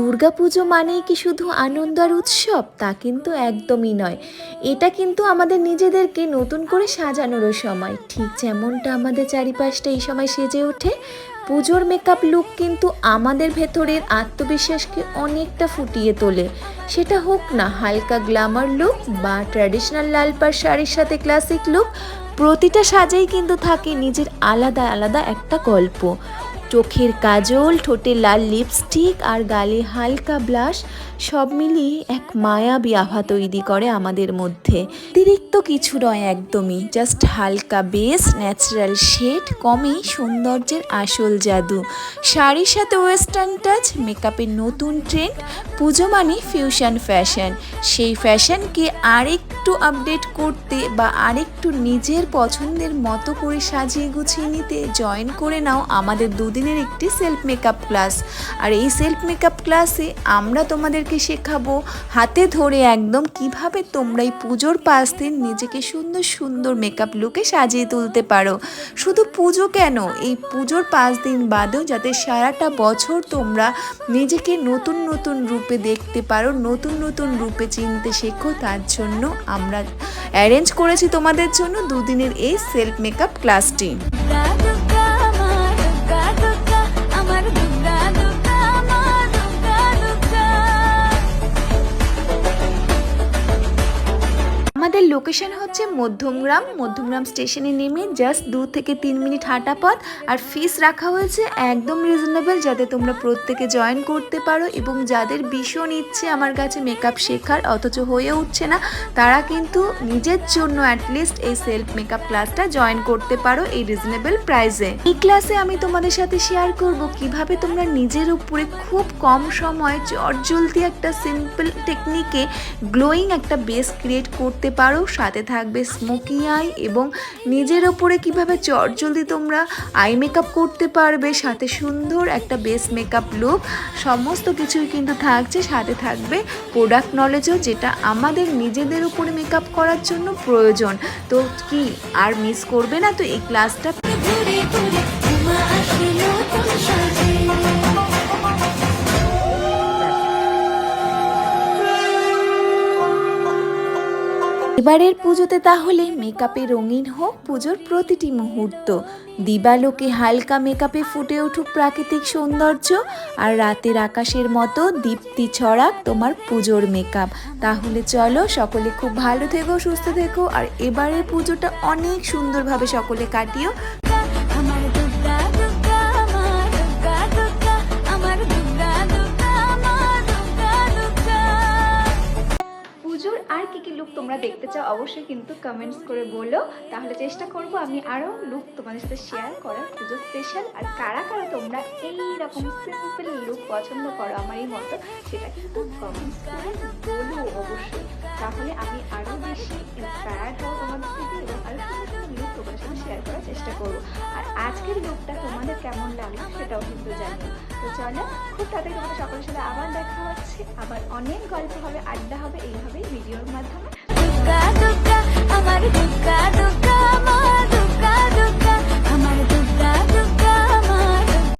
দুর্গাপুজো মানেই কি শুধু আনন্দ আর উৎসব? তা কিন্তু একদমই নয়। এটা কিন্তু আমাদের নিজেদেরকে নতুন করে সাজানোরও সময়। ঠিক যেমনটা আমাদের চারিপাশটা এই সময় সেজে ওঠে, পুজোর মেকআপ লুক কিন্তু আমাদের ভেতরের আত্মবিশ্বাসকে অনেকটা ফুটিয়ে তোলে। সেটা হোক না হালকা গ্ল্যামার লুক বা ট্র্যাডিশনাল লাল পাড় শাড়ির সাথে ক্লাসিক লুক, প্রতিটা সাজেই কিন্তু থাকে নিজের আলাদা আলাদা একটা গল্প। চোখের কাজল, ঠোঁটে লাল লিপস্টিক আর গালে হালকা ব্লাশ সব মিলিয়ে এক মায়াবী আভা তৈরি করে আমাদের মধ্যে। অতিরিক্ত কিছু নয় একদমই, জাস্ট হালকা বেস, ন্যাচারাল শেড, কমই সৌন্দর্যের আসল জাদু। শাড়ির সাথে ওয়েস্টার্ন টাচ, মেকআপের নতুন ট্রেন্ড। পুজো মানে ফিউশন ফ্যাশন। সেই ফ্যাশনকে আরেকটু আপডেট করতে বা আরেকটু নিজের পছন্দের মতো করে সাজিয়ে গুছিয়ে নিতে জয়েন করে নাও আমাদের দুদিনের একটি সেলফ মেকআপ ক্লাস। আর এই সেলফ মেকআপ ক্লাসে আমরা তোমাদেরকে শেখাবো হাতে ধরে একদম কিভাবে তোমরা এই পুজোর 5 দিন নিজেকে সুন্দর সুন্দর মেকআপ লুকে সাজিয়ে তুলতে পারো। শুধু পুজো কেন, এই পুজোর 5 দিন বাদেও যাতে সারাটা বছর তোমরা নিজেকে নতুন নতুন রূপে দেখতে পারো, নতুন নতুন রূপে চিনতে শেখো, তার জন্য আমরা অ্যারেঞ্জ করেছি তোমাদের জন্য দুদিনের এই সেলফ মেকআপ ক্লাসটি। আমাদের লোকেশন হচ্ছে মধ্যমগ্রাম স্টেশনে নেমে জাস্ট 2 থেকে 3 মিনিট হাঁটা পথ। আর ফিস রাখা হয়েছে একদম রিজনেবল, যাতে তোমরা প্রত্যেকে জয়েন করতে পারো। এবং যাদের ভীষণ ইচ্ছে আমার কাছে মেকআপ শেখার অথচ হয়ে উঠছে না, তারা কিন্তু নিজের জন্য অ্যাটলিস্ট এই সেলফ মেকআপ ক্লাসটা জয়েন করতে পারো এই রিজনেবল প্রাইসে। এই ক্লাসে আমি তোমাদের সাথে শেয়ার করব কিভাবে তোমরা নিজের উপরে খুব কম সময়ে চটজলদি একটা সিম্পল টেকনিকে গ্লোয়িং একটা বেস ক্রিয়েট করতে পারো। সাথে থাকবে স্মোকি আই এবং নিজের ওপরে কিভাবে চটজলদি তোমরা আই মেকআপ করতে পারবে, সাথে সুন্দর একটা বেস মেকআপ লুক, সমস্ত কিছুই কিন্তু থাকছে। সাথে থাকবে প্রোডাক্ট নলেজও, যেটা আমাদের নিজেদের উপরে মেকআপ করার জন্য প্রয়োজন। তো কি আর মিস করবে না তো এই ক্লাসটা। এবারের পুজোতে তাহলে মেকআপে রঙিন হোক পুজোর প্রতিটি মুহূর্ত। দিবালোকে হালকা মেকআপে ফুটে উঠুক প্রাকৃতিক সৌন্দর্য, আর রাতের আকাশের মতো দীপ্তি ছড়াক তোমার পুজোর মেকআপ। তাহলে চলো সকলে খুব ভালো থেকো, সুস্থ থেকো, আর এবারের পুজোটা অনেক সুন্দরভাবে সকলে কাটিও। আর কি লুক তোমরা দেখতে চাও অবশ্যই কিন্তু কমেন্টস করে বলো, তাহলে চেষ্টা করব আমি আরও লুক তোমাদের সাথে শেয়ার করার পুজো স্পেশাল। আর কারা কারা তোমরা এই রকম সিম্পল লুক পছন্দ করো আমার এই মতো, সেটা কিন্তু কমেন্টস করে বলো অবশ্যই। তাহলে আমি আরও বেশি ইন্সপায়ার্ড হব তোমাদের থেকে এবং আরও সুন্দর সুন্দর লুক তোমাদের সাথে শেয়ার করার চেষ্টা করবো। আর আজকের লুকটা তোমাদের কেমন লাগলো সেটাও কিন্তু জানিও। তো চলো, খুব তাড়াতাড়ি তোমাদের সকলের সাথে আবার দেখা হচ্ছে, আবার অনেক গল্প হবে, আড্ডা হবে এইভাবেই ভিডিওর মাধ্যমে।